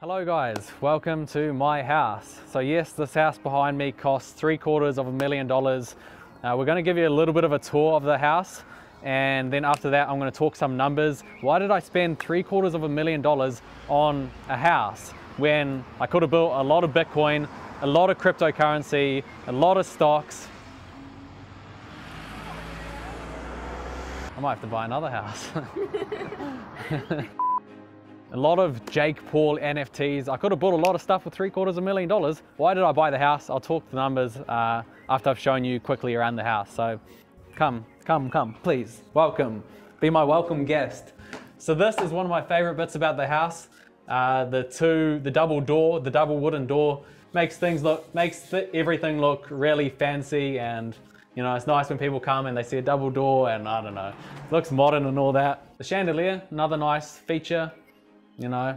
Hello guys, welcome to my house. So yes, this house behind me costs $750,000. We're going to give you a little bit of a tour of the house, and then after that I'm going to talk some numbers. Why did I spend $750,000 on a house when I could have built a lot of Bitcoin, a lot of cryptocurrency, a lot of stocks? I might have to buy another house. A lot of Jake Paul NFTs. I could have bought a lot of stuff with $750,000. Why did I buy the house? I'll talk the numbers after I've shown you quickly around the house. So come, please. Welcome. Be my welcome guest. So this is one of my favorite bits about the house. The double door, the double wooden door makes everything look really fancy, and you know, it's nice when people come and they see a double door, and I don't know, it looks modern and all that. The chandelier, another nice feature. You know,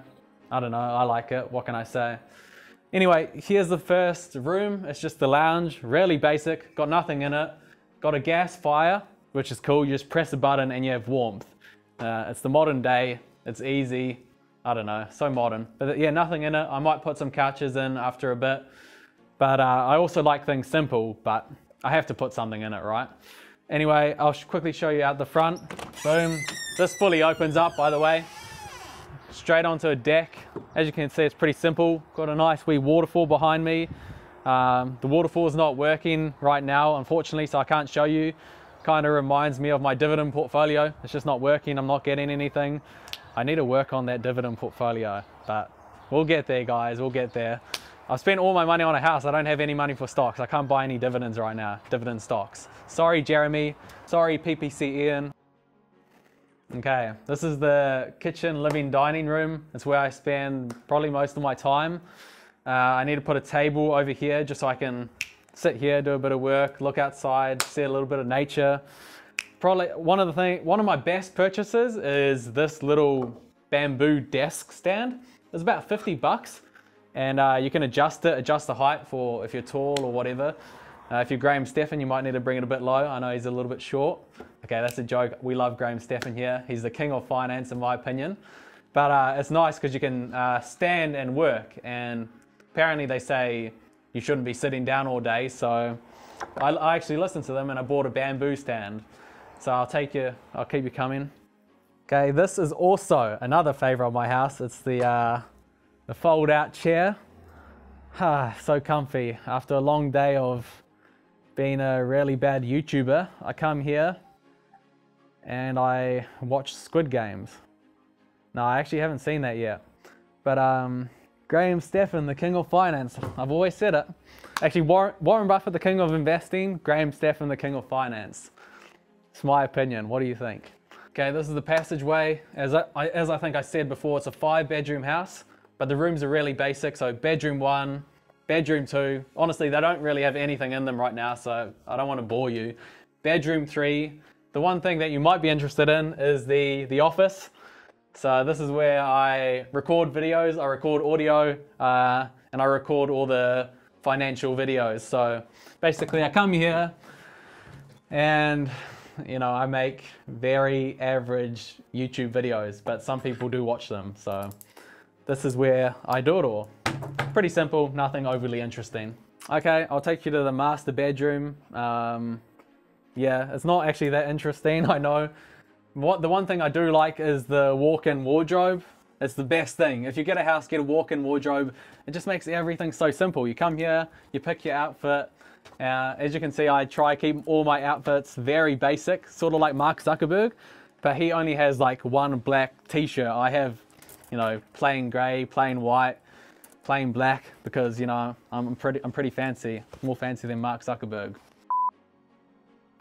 I don't know, I like it, what can I say? Anyway, here's the first room. It's just the lounge, really basic, got nothing in it. Got a gas fire, which is cool. You just press a button and you have warmth. It's the modern day, it's easy. I don't know, so modern. But yeah, nothing in it. I might put some couches in after a bit. But I also like things simple, but I have to put something in it, right? Anyway, I'll quickly show you out the front. Boom. This fully opens up, by the way. Straight onto a deck. As you can see, it's pretty simple. Got a nice wee waterfall behind me. The waterfall is not working right now, unfortunately, so I can't show you. Kind of reminds me of my dividend portfolio. It's just not working. I'm not getting anything. I need to work on that dividend portfolio, but we'll get there, guys. We'll get there. I've spent all my money on a house. I don't have any money for stocks. I can't buy any dividends right now, dividend stocks. Sorry, Jeremy. Sorry, PPC Ian. Okay, this is the kitchen, living, dining room. It's where I spend probably most of my time. I need to put a table over here just so I can sit here, do a bit of work, look outside, see a little bit of nature. Probably one of my best purchases is this little bamboo desk stand. It's about 50 bucks, and you can adjust the height for if you're tall or whatever. If you're Graham Stephan, you might need to bring it a bit low. I know he's a little bit short. Okay, that's a joke. We love Graham Stephan here. He's the king of finance, in my opinion. But it's nice because you can stand and work. And apparently they say you shouldn't be sitting down all day. So I actually listened to them and I bought a bamboo stand. So I'll keep you coming. Okay, this is also another favorite of my house. It's the fold-out chair. So comfy. After a long day of being a really bad YouTuber, I come here and I watch Squid Games. No, I actually haven't seen that yet. But Graham Stephan, the king of finance. I've always said it. Actually, Warren Buffett, the king of investing. Graham Stephan, the king of finance. It's my opinion. What do you think? Okay, this is the passageway. As I think I said before, it's a 5-bedroom house, but the rooms are really basic. So bedroom 1, bedroom 2, honestly, they don't really have anything in them right now, so I don't want to bore you. Bedroom 3, the one thing that you might be interested in is the office. So this is where I record videos, I record audio, and I record all the financial videos. So basically I come here and, you know, I make very average YouTube videos, but some people do watch them. So this is where I do it all. Pretty simple, nothing overly interesting. Okay, I'll take you to the master bedroom. Yeah, it's not actually that interesting, I know. The one thing I do like is the walk-in wardrobe. It's the best thing. If you get a house, get a walk-in wardrobe. It just makes everything so simple. You come here, you pick your outfit. As you can see, I try to keep all my outfits very basic, sort of like Mark Zuckerberg, but he only has like one black t-shirt. I have, you know, plain gray, plain white, plain black, because, you know, I'm pretty fancy, more fancy than Mark Zuckerberg.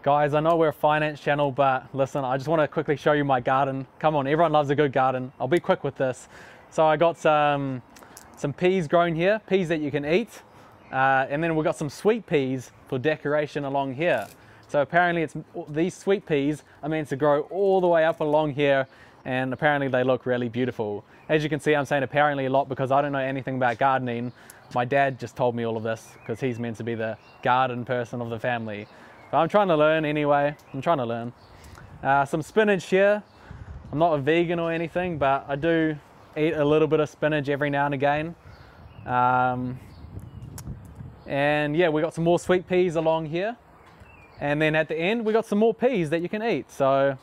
Guys, I know we're a finance channel, but listen, I just want to quickly show you my garden. Come on, everyone loves a good garden. I'll be quick with this. So I got some peas grown here, peas that you can eat, and then we've got some sweet peas for decoration along here. So apparently these sweet peas are meant to grow all the way up along here, and apparently they look really beautiful. As you can see, I'm saying apparently a lot because I don't know anything about gardening. My dad just told me all of this because he's meant to be the garden person of the family. But I'm trying to learn anyway. I'm trying to learn. Some spinach here. I'm not a vegan or anything, but I do eat a little bit of spinach every now and again. And yeah, we got some more sweet peas along here. And then at the end, we got some more peas that you can eat. So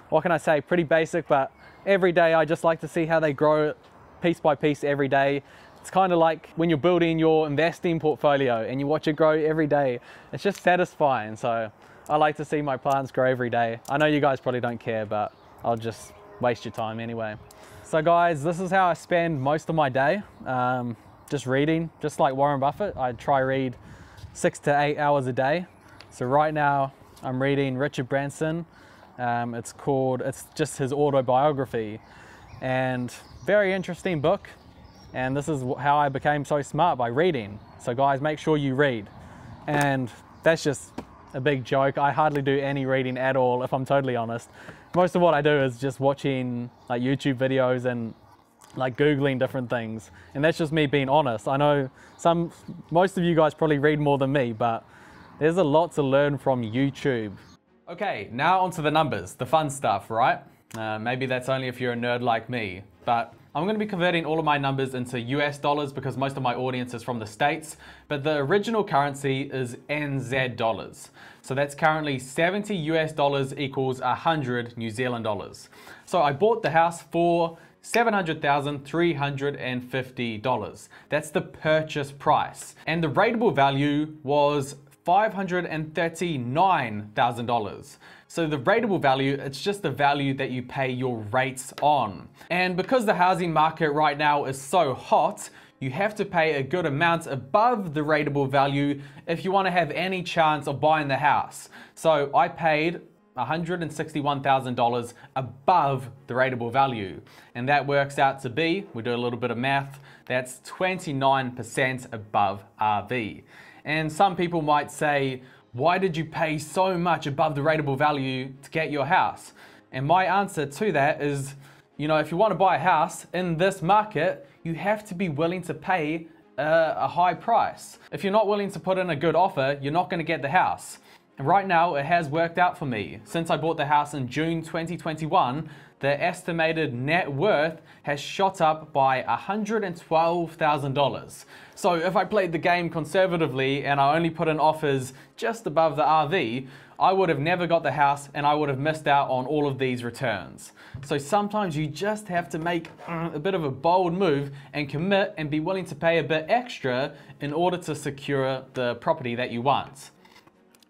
what can I say? Pretty basic, but every day I just like to see how they grow piece by piece every day. It's kind of like when you're building your investing portfolio and you watch it grow every day. It's just satisfying. So I like to see my plants grow every day. I know you guys probably don't care, but I'll just waste your time anyway. So guys, this is how I spend most of my day. Just reading, just like Warren Buffett. I try read 6 to 8 hours a day. So right now I'm reading Richard Branson. It's just his autobiography, and very interesting book. And this is how I became so smart, by reading. So guys, make sure you read. And that's just a big joke. I hardly do any reading at all, if I'm totally honest. Most of what I do is just watching like YouTube videos and like Googling different things. And that's just me being honest. I know most of you guys probably read more than me, but there's a lot to learn from YouTube. Okay, now onto the numbers, the fun stuff, right? Maybe that's only if you're a nerd like me, but I'm going to be converting all of my numbers into US dollars because most of my audience is from the States, but the original currency is NZ dollars. So that's currently 70 US dollars equals 100 New Zealand dollars. So I bought the house for $700,350. That's the purchase price. And the rateable value was $539,000. So the rateable value, it's just the value that you pay your rates on. And because the housing market right now is so hot, you have to pay a good amount above the rateable value if you want to have any chance of buying the house. So I paid $161,000 above the rateable value. And that works out to be, we do a little bit of math, that's 29% above RV. And some people might say, why did you pay so much above the rateable value to get your house? And my answer to that is, you know, if you want to buy a house in this market, you have to be willing to pay a high price. If you're not willing to put in a good offer, you're not going to get the house. And right now, it has worked out for me. Since I bought the house in June 2021, the estimated net worth has shot up by $112,000. So if I played the game conservatively and I only put in offers just above the RV, I would have never got the house and I would have missed out on all of these returns. So sometimes you just have to make a bit of a bold move and commit and be willing to pay a bit extra in order to secure the property that you want.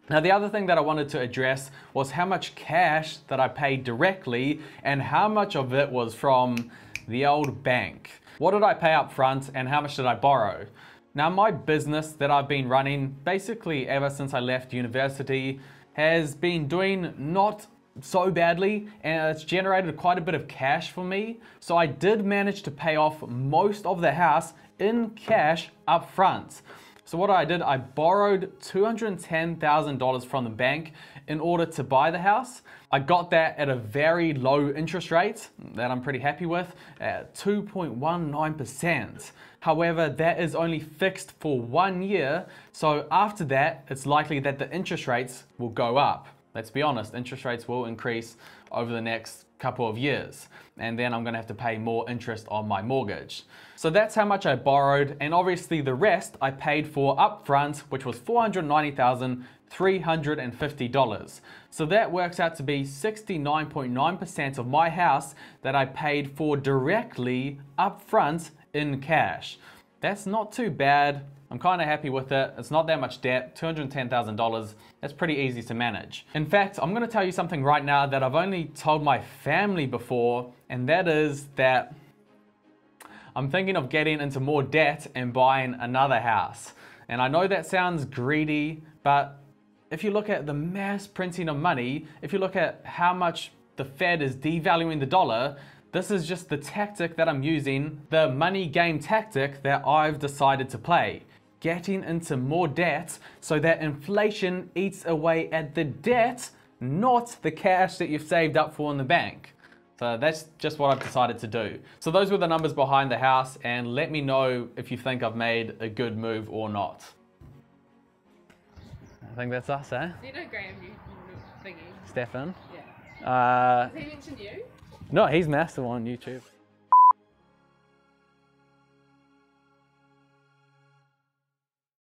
Now, the other thing that I wanted to address was how much cash that I paid directly and how much of it was from the old bank. What did I pay up front and how much did I borrow? Now, my business that I've been running basically ever since I left university has been doing not so badly, and it's generated quite a bit of cash for me. So I did manage to pay off most of the house in cash up front. So what I did, I borrowed $210,000 from the bank in order to buy the house. I got that at a very low interest rate that I'm pretty happy with, at 2.19%. However, that is only fixed for 1 year. So after that, it's likely that the interest rates will go up. Let's be honest, interest rates will increase over the next couple of years. And then I'm gonna have to pay more interest on my mortgage. So that's how much I borrowed. And obviously the rest I paid for upfront, which was $490,350. So that works out to be 69.9% of my house that I paid for directly upfront in cash. That's not too bad. I'm kind of happy with it. It's not that much debt, $210,000. That's pretty easy to manage. In fact, I'm gonna tell you something right now that I've only told my family before, and that is that I'm thinking of getting into more debt and buying another house. And I know that sounds greedy, but if you look at the mass printing of money, if you look at how much the Fed is devaluing the dollar, this is just the tactic that I'm using, the money game tactic that I've decided to play. Getting into more debt so that inflation eats away at the debt, not the cash that you've saved up for in the bank. So that's just what I've decided to do. So those were the numbers behind the house, and let me know if you think I've made a good move or not. I think that's us, eh? Do you know Graham, you thingy? Stefan? Yeah. Has he mentioned you? No, he's massive on YouTube.